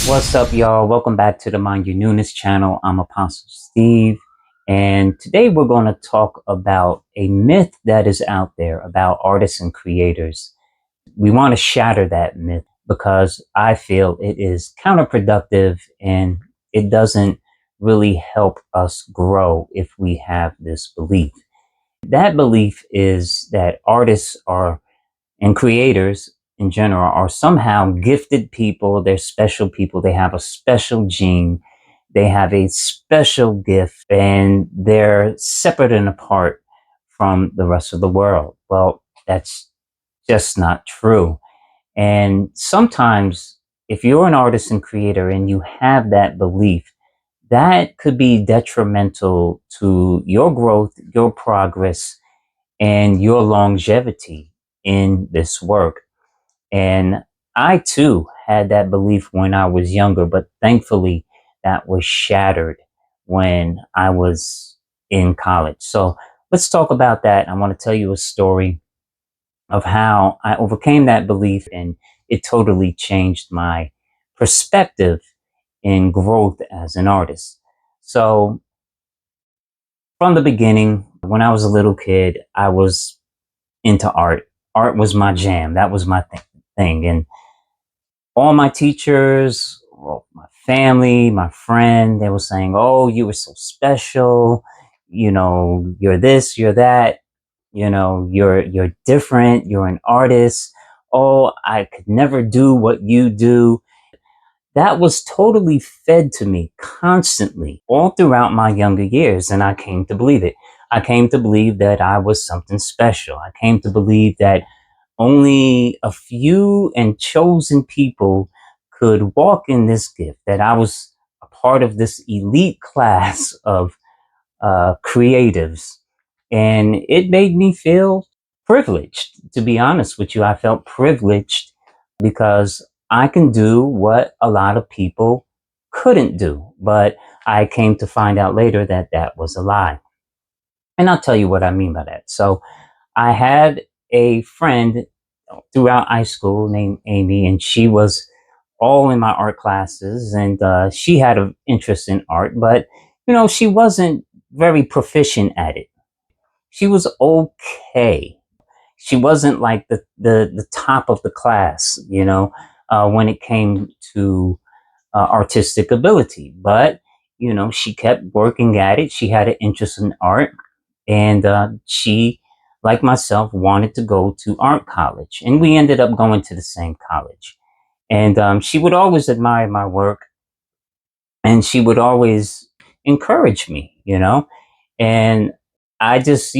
What's up, y'all? Welcome back to the Mind Your Newness channel. I'm Apostle Steve, and today we're going to talk about a myth that is out there about artists and creators. We want to shatter that myth because I feel it is counterproductive and it doesn't really help us grow if we have this belief. That belief is that artists are and creators in general are somehow gifted people. They're special people. They have a special gene. They have a special gift and they're separate and apart from the rest of the world. Well, that's just not true. And sometimes if you're an artist and creator and you have that belief, that could be detrimental to your growth, your progress, and your longevity in this work. And I too had that belief when I was younger, but thankfully that was shattered when I was in college. So let's talk about that. I want to tell you a story of how I overcame that belief and it totally changed my perspective in growth as an artist. So from the beginning, when I was a little kid, I was into art. Art was my jam. That was my thing. And all my teachers, well, my family, my friend, they were saying, "Oh, you were so special. You're this, you're that. You're different. You're an artist. Oh, I could never do what you do." That was totally fed to me constantly all throughout my younger years, and I came to believe it. I came to believe that I was something special. I came to believe that only a few and chosen people could walk in this gift, that I was a part of this elite class of creatives. And it made me feel privileged, to be honest with you. I felt privileged because I can do what a lot of people couldn't do. But I came to find out later that that was a lie. And I'll tell you what I mean by that. So I had a friend throughout high school named Amy, and she was all in my art classes, and she had an interest in art, but she wasn't very proficient at it. She was okay. She wasn't like the top of the class, when it came to artistic ability. But she kept working at it. She had an interest in art, and she, like myself, wanted to go to art college, and we ended up going to the same college. And she would always admire my work, and she would always encourage me, and I just,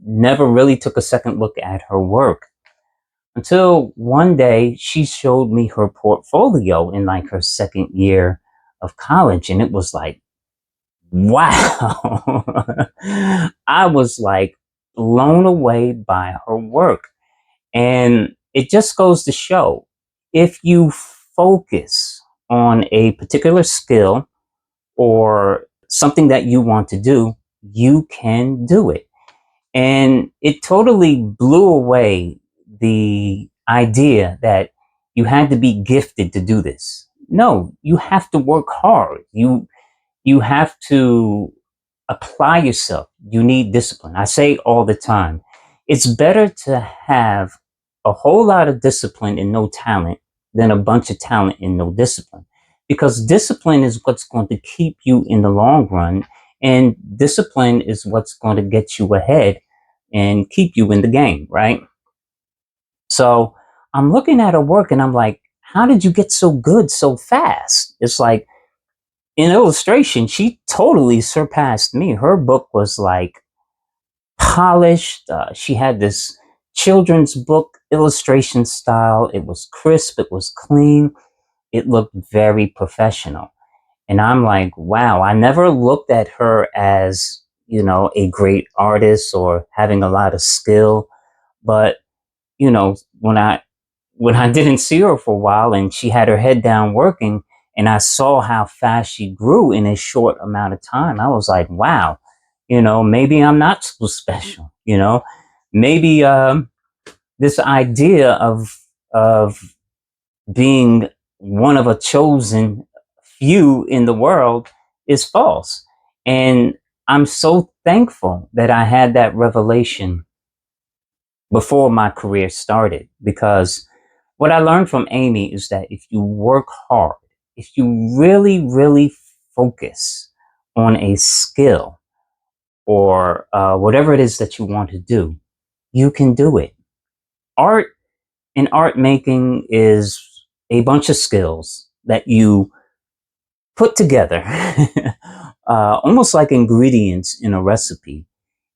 never really took a second look at her work until one day she showed me her portfolio in like her second year of college. And it was like, wow. I was like blown away by her work. And it just goes to show, if you focus on a particular skill or something that you want to do, you can do it. And it totally blew away the idea that you had to be gifted to do this. No, you have to work hard. You have to apply yourself. You need discipline. I say all the time, it's better to have a whole lot of discipline and no talent than a bunch of talent and no discipline. Because discipline is what's going to keep you in the long run, and discipline is what's going to get you ahead and keep you in the game, right? So I'm looking at her work and I'm like, how did you get so good so fast? It's like, in illustration, she totally surpassed me. Her book was like polished. She had this children's book illustration style. It was crisp. It was clean. It looked very professional. And I'm like, wow, I never looked at her as, a great artist or having a lot of skill. But, when I didn't see her for a while and she had her head down working and I saw how fast she grew in a short amount of time, I was like, wow, maybe I'm not so special, maybe this idea of being one of a chosen few in the world is false. And I'm so thankful that I had that revelation before my career started, because what I learned from Amy is that if you work hard, if you really, really focus on a skill or whatever it is that you want to do, you can do it. Art and art making is a bunch of skills that you put together, almost like ingredients in a recipe,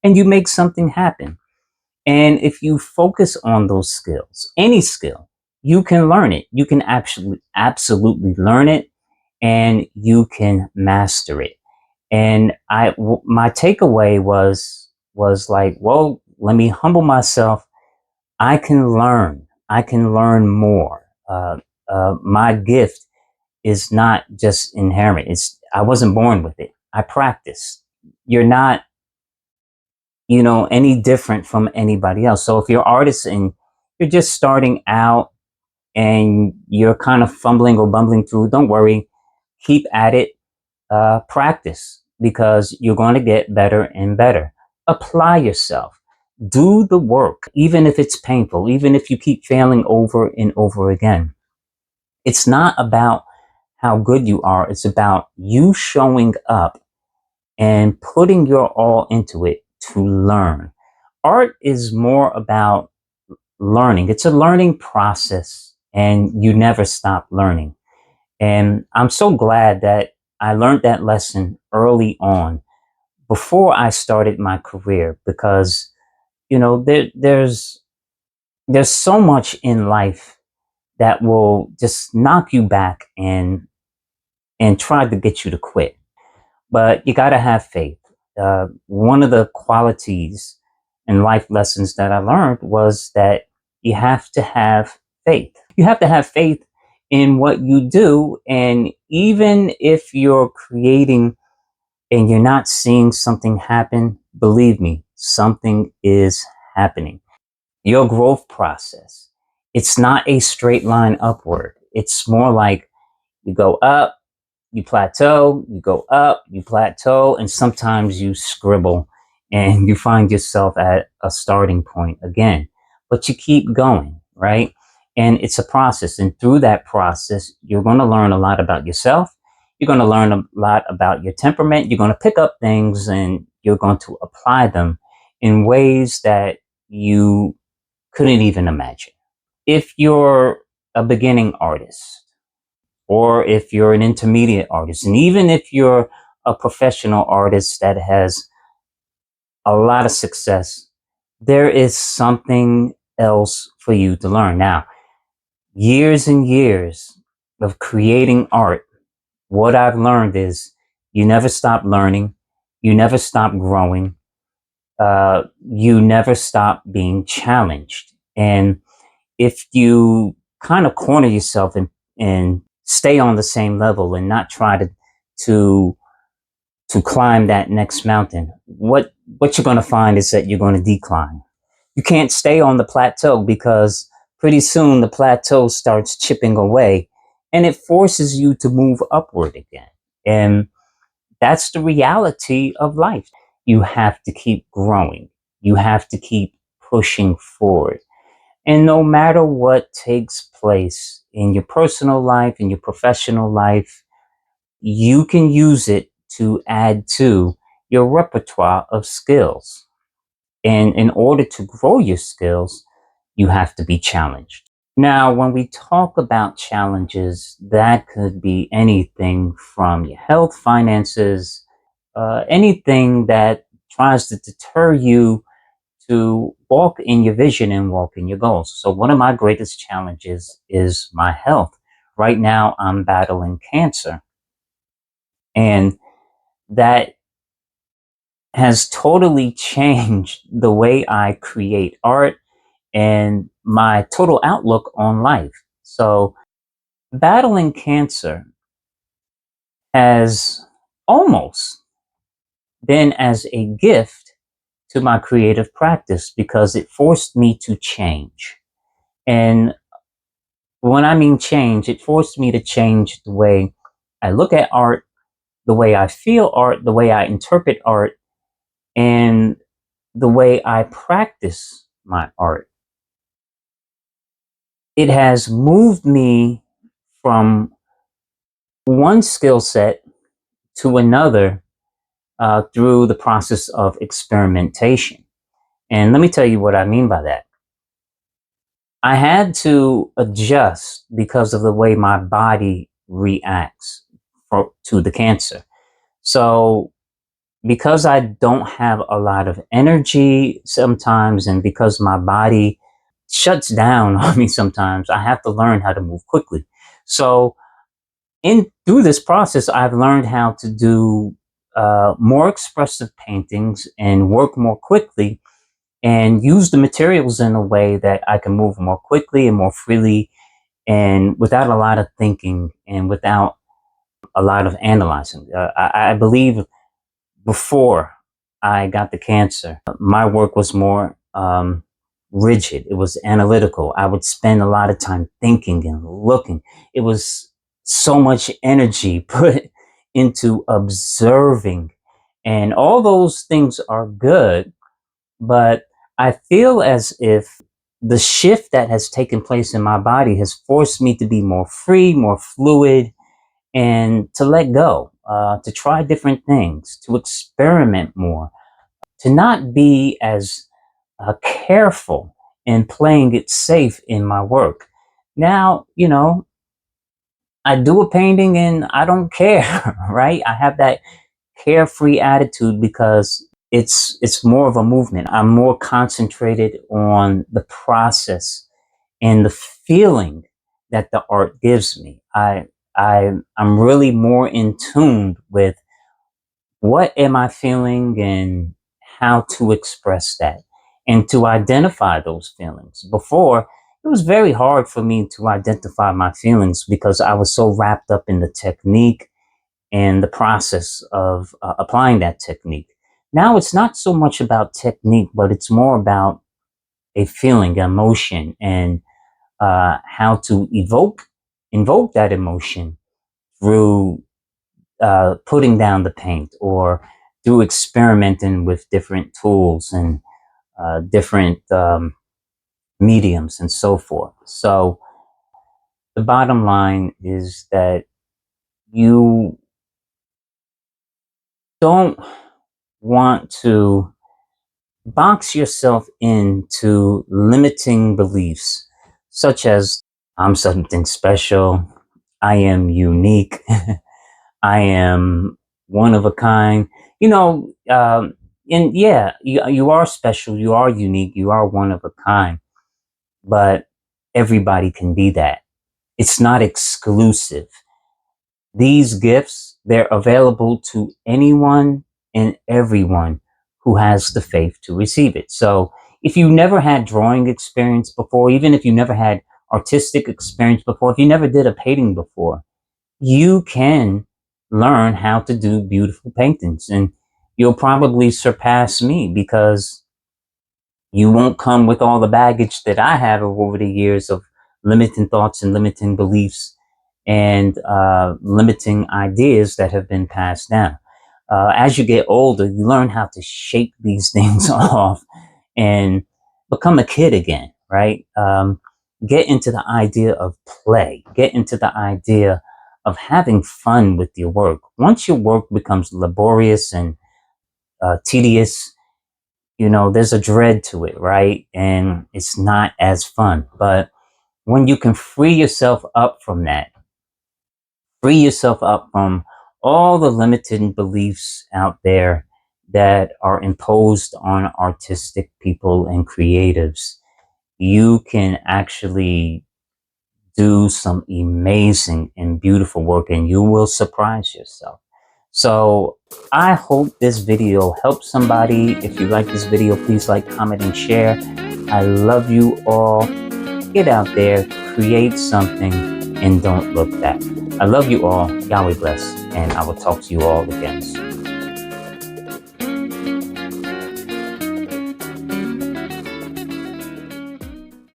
and you make something happen. And if you focus on those skills, any skill, you can learn it. You can absolutely learn it, and you can master it. And my takeaway was like, well, let me humble myself. I can learn. I can learn more. My gift is not just inherent. I wasn't born with it. I practiced. You're not, any different from anybody else. So if you're artists and you're just starting out and you're kind of fumbling or bumbling through, don't worry. Keep at it. Practice, because you're going to get better and better. Apply yourself. Do the work, even if it's painful, even if you keep failing over and over again. It's not about how good you are. It's about you showing up and putting your all into it to learn. Art is more about learning. It's a learning process, and you never stop learning. And I'm so glad that I learned that lesson early on before I started my career, because, there's so much in life that will just knock you back and try to get you to quit. But you got to have faith. One of the qualities and life lessons that I learned was that you have to have faith. You have to have faith in what you do. And even if you're creating and you're not seeing something happen, believe me, something is happening. Your growth process, it's not a straight line upward. It's more like you go up, you plateau, you go up, you plateau, and sometimes you scribble and you find yourself at a starting point again. But you keep going, right? And it's a process. And through that process, you're going to learn a lot about yourself. You're going to learn a lot about your temperament. You're going to pick up things and you're going to apply them in ways that you couldn't even imagine. If you're a beginning artist, or if you're an intermediate artist, and even if you're a professional artist that has a lot of success, there is something else for you to learn. Now, years and years of creating art, what I've learned is you never stop learning, you never stop growing, you never stop being challenged. And if you kind of corner yourself and stay on the same level and not try to to climb that next mountain, what you're going to find is that you're going to decline. You can't stay on the plateau, because pretty soon the plateau starts chipping away and it forces you to move upward again. And that's the reality of life. You have to keep growing. You have to keep pushing forward. And no matter what takes place in your personal life, in your professional life, you can use it to add to your repertoire of skills. And in order to grow your skills, you have to be challenged. Now, when we talk about challenges, that could be anything from your health, finances, anything that tries to deter you to walk in your vision and walk in your goals. So one of my greatest challenges is my health. Right now, I'm battling cancer, and that has totally changed the way I create art and my total outlook on life. So battling cancer has almost been as a gift to my creative practice, because it forced me to change. And When I mean change, it forced me to change the way I look at art, the way I feel art, the way I interpret art, and the way I practice my art. It has moved me from one skill set to another through the process of experimentation. And let me tell you what I mean by that. I had to adjust because of the way my body reacts to the cancer. So, because I don't have a lot of energy sometimes, and because my body shuts down on me sometimes, I have to learn how to move quickly. So, in through this process, I've learned how to do more expressive paintings and work more quickly and use the materials in a way that I can move more quickly and more freely and without a lot of thinking and without a lot of analyzing. I believe before I got the cancer, my work was more rigid. It was analytical. I would spend a lot of time thinking and looking. It was so much energy put into observing. And all those things are good, but I feel as if the shift that has taken place in my body has forced me to be more free, more fluid, and to let go, to try different things, to experiment more, to not be as careful in playing it safe in my work. Now, I do a painting and I don't care, right? I have that carefree attitude because it's more of a movement. I'm more concentrated on the process and the feeling that the art gives me. I'm really more in tune with what am I feeling and how to express that and to identify those feelings. Before, it was very hard for me to identify my feelings because I was so wrapped up in the technique and the process of applying that technique. Now it's not so much about technique, but it's more about a feeling, emotion, and how to invoke that emotion through putting down the paint or through experimenting with different tools and different mediums and so forth. So the bottom line is that you don't want to box yourself into limiting beliefs, such as I'm something special, I am unique, I am one of a kind. You know, and yeah, you are special, you are unique, you are one of a kind, but everybody can be that. It's not exclusive. These gifts, they're available to anyone and everyone who has the faith to receive it. So if you never had drawing experience before, even if you never had artistic experience before, if you never did a painting before, you can learn how to do beautiful paintings, and you'll probably surpass me because you won't come with all the baggage that I have over the years of limiting thoughts and limiting beliefs and limiting ideas that have been passed down. As you get older, you learn how to shake these things off and become a kid again, right? Get into the idea of play, get into the idea of having fun with your work. Once your work becomes laborious and tedious, there's a dread to it, right? And it's not as fun. But when you can free yourself up from that, free yourself up from all the limited beliefs out there that are imposed on artistic people and creatives, you can actually do some amazing and beautiful work and you will surprise yourself. So I hope this video helps somebody. If you like this video, please like, comment, and share. I love you all. Get out there, create something, and don't look back. I love you all. Yahweh bless, and I will talk to you all again soon.